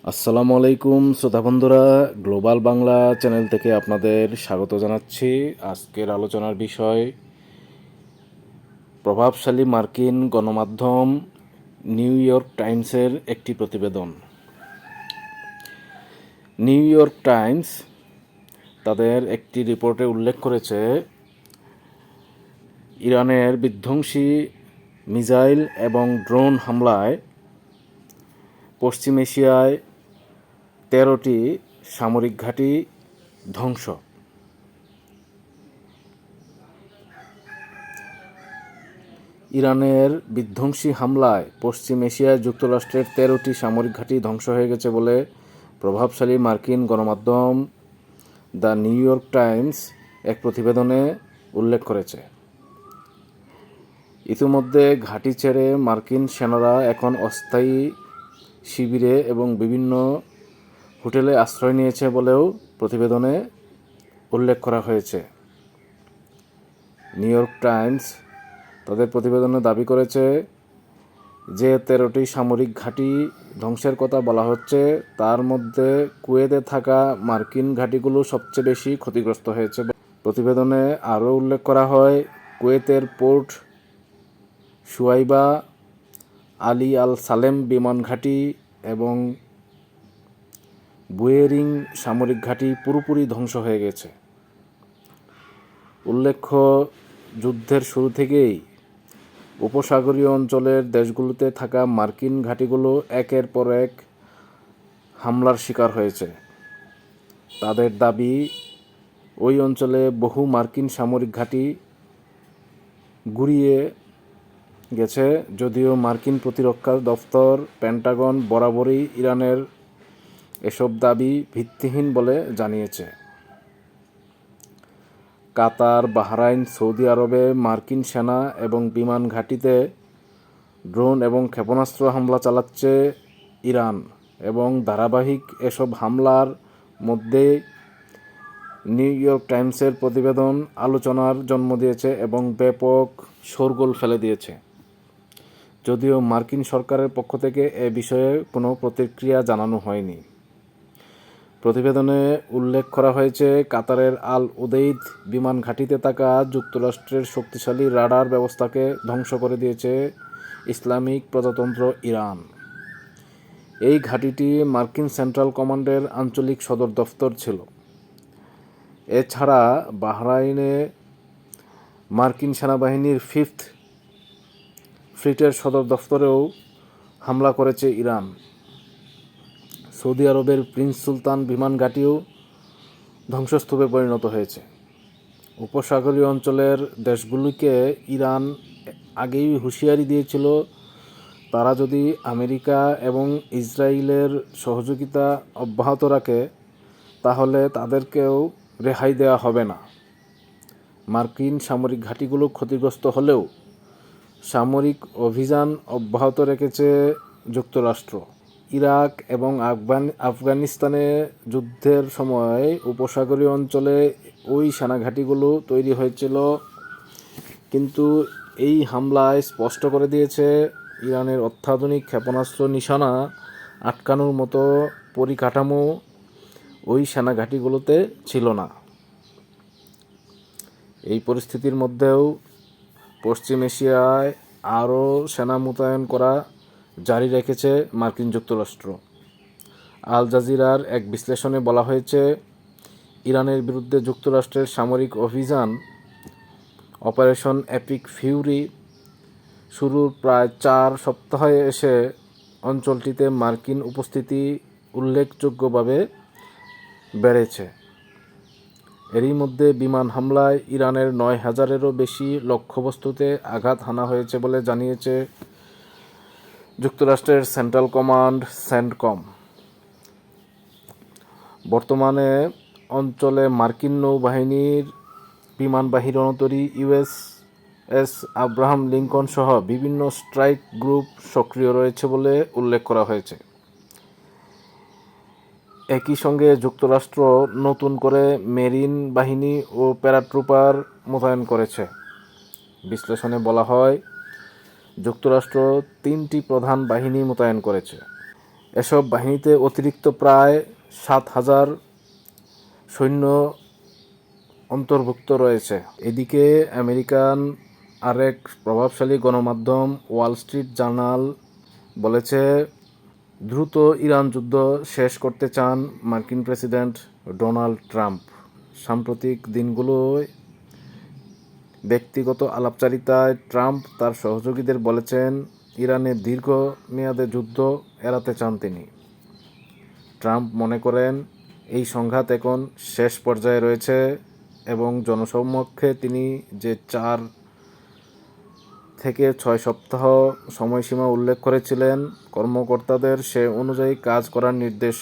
আসসালামু আলাইকুম শ্রোতা বন্ধুরা, গ্লোবাল বাংলা চ্যানেল থেকে আপনাদের স্বাগত জানাচ্ছি। আজকের আলোচনার বিষয় প্রভাবশালী মার্কিন গণমাধ্যম নিউ ইয়র্ক টাইমসের একটি প্রতিবেদন। নিউ ইয়র্ক টাইমস তাদের একটি রিপোর্টে উল্লেখ করেছে, ইরানের বিধ্বংসী মিসাইল এবং ড্রোন হামলায় পশ্চিম এশিয়ায় 13টি সামরিক ঘাঁটি ধ্বংস। ইরানের বিধ্বংসী হামলায় পশ্চিম এশিয়ায় যুক্তরাষ্ট্রের 13টি সামরিক ঘাঁটি ধ্বংস হয়ে গেছে বলে প্রভাবশালী মার্কিন গণমাধ্যম দ্য নিউ ইয়র্ক টাইমস এক প্রতিবেদনে উল্লেখ করেছে। ইতিমধ্যে ঘাঁটি ছেড়ে মার্কিন সেনারা এখন অস্থায়ী শিবিরে এবং বিভিন্ন হোটেলে আশ্রয় নিয়েছে বলেও প্রতিবেদনে উল্লেখ করা হয়েছে। নিউ ইয়র্ক টাইমস তাদের প্রতিবেদনে দাবি করেছে যে 13টি সামরিক ঘাঁটি ধ্বংসের কথা বলা হচ্ছে, তার মধ্যে কুয়েতে থাকা মার্কিন ঘাঁটিগুলো সবচেয়ে বেশি ক্ষতিগ্রস্ত হয়েছে। প্রতিবেদনে আরও উল্লেখ করা হয়, কুয়েতের পোর্ট শুয়াইবা, আলী আল সালেম বিমান ঘাঁটি এবং বুয়েরিং সামরিক ঘাঁটি পুরোপুরি ধ্বংস হয়ে গেছে। উল্লেখ্য, যুদ্ধের শুরু থেকেই উপসাগরীয় অঞ্চলের দেশগুলোতে থাকা মার্কিন ঘাঁটিগুলো একের পর এক হামলার শিকার হয়েছে। তাদের দাবি, ওই অঞ্চলে বহু মার্কিন সামরিক ঘাঁটি গুঁড়িয়ে গেছে, যদিও মার্কিন প্রতিরক্ষা দফতর পেন্টাগন বরাবরই ইরানের এসব দাবি ভিত্তিহীন বলে জানিয়েছে। কাতার, বাহরাইন, সৌদি আরবে মার্কিন সেনা এবং বিমান ঘাঁটিতে ড্রোন এবং ক্ষেপণাস্ত্র হামলা চালাচ্ছে ইরান, এবং ধারাবাহিক এসব হামলার মধ্যে নিউ ইয়র্ক টাইমসের প্রতিবেদন আলোচনার জন্ম দিয়েছে এবং ব্যাপক শোরগোল ফেলে দিয়েছে। যদিও মার্কিন সরকারের পক্ষ থেকে এ বিষয়ে কোনো প্রতিক্রিয়া জানানো হয়নি। প্রতিবেদনে উল্লেখ করা হয়েছে, কাতারের আল উদেইদ বিমান ঘাঁটিতে থাকা যুক্তরাষ্ট্রের শক্তিশালী রাডার ব্যবস্থাকে ধ্বংস করে দিয়েছে ইসলামিক প্রজাতন্ত্র ইরান। এই ঘাঁটিটি মার্কিন সেন্ট্রাল কমান্ডের আঞ্চলিক সদর দফতর ছিল। এছাড়া বাহরাইনে মার্কিন সেনাবাহিনীর 5th ফ্লিটের সদর দফতরেও হামলা করেছে ইরান। সৌদি আরবের প্রিন্স সুলতান বিমান ঘাঁটিও ধ্বংসস্তূপে পরিণত হয়েছে। উপসাগরীয় অঞ্চলের দেশগুলিকে ইরান আগেই হুঁশিয়ারি দিয়েছিল, তারা যদি আমেরিকা এবং ইসরায়েলের সহযোগিতা অব্যাহত রাখে তাহলে তাদেরকেও রেহাই দেওয়া হবে না। মার্কিন সামরিক ঘাঁটিগুলো ক্ষতিগ্রস্ত হলেও সামরিক অভিযান অব্যাহত রেখেছে যুক্তরাষ্ট্র। ইরাক এবং আফগানিস্তানে যুদ্ধের সময় উপসাগরীয় অঞ্চলে ওই সেনাঘাঁটিগুলো তৈরি হয়েছিল, কিন্তু এই হামলায় স্পষ্ট করে দিয়েছে ইরানের অত্যাধুনিক ক্ষেপণাস্ত্র নিশানা আটকানোর মতো পরিকাঠামো ওই সেনাঘাঁটিগুলোতে ছিল না। এই পরিস্থিতির মধ্যেও পশ্চিম এশিয়ায় আরও সেনা মোতায়েন করা জারি রেখেছে মার্কিন যুক্তরাষ্ট্র। আল জাজিরার এক বিশ্লেষণে বলা হয়েছে, ইরানের বিরুদ্ধে যুক্তরাষ্ট্রের সামরিক অভিযান অপারেশন এপিক ফিউরি শুরুর প্রায় 4 সপ্তাহে এসে অঞ্চলটিতে মার্কিন উপস্থিতি উল্লেখযোগ্যভাবে বেড়েছে। এরই মধ্যে বিমান হামলায় ইরানের 9,000-এরও বেশি লক্ষ্যবস্তুতে আঘাত হানা হয়েছে বলে জানিয়েছে যুক্তরাষ্ট্রের সেন্ট্রাল কমান্ড সেন্টকম। বর্তমানে অঞ্চলে মার্কিন নৌবাহিনীর বিমানবাহী রণতরী USS আব্রাহাম লিঙ্কন সহ বিভিন্ন স্ট্রাইক গ্রুপ সক্রিয় রয়েছে বলে উল্লেখ করা হয়েছে। একই সঙ্গে যুক্তরাষ্ট্র নতুন করে মেরিন বাহিনী ও প্যারাট্রুপার মোতায়েন করেছে। বিশ্লেষণে বলা হয়, যুক্তরাষ্ট্র 3টি প্রধান বাহিনী মোতায়েন করেছে। এসব বাহিনীতে অতিরিক্ত প্রায় 7,000 সৈন্য অন্তর্ভুক্ত রয়েছে। এদিকে আমেরিকান আরেক প্রভাবশালী গণমাধ্যম ওয়াল স্ট্রিট জার্নাল বলেছে, দ্রুত ইরান যুদ্ধ শেষ করতে চান মার্কিন প্রেসিডেন্ট ডোনাল্ড ট্রাম্প। সাম্প্রতিক দিনগুলোয় ব্যক্তিগত আলাপচারিতায় ট্রাম্প তার সহযোগীদের বলেছেন, ইরানের দীর্ঘ মেয়াদে যুদ্ধ এড়াতে চান তিনি। ট্রাম্প মনে করেন, এই সংঘাত এখন শেষ পর্যায়ে রয়েছে এবং জনসমক্ষে তিনি যে 4 থেকে 6 সপ্তাহ সময়সীমা উল্লেখ করেছিলেন, কর্মকর্তাদের সে অনুযায়ী কাজ করার নির্দেশ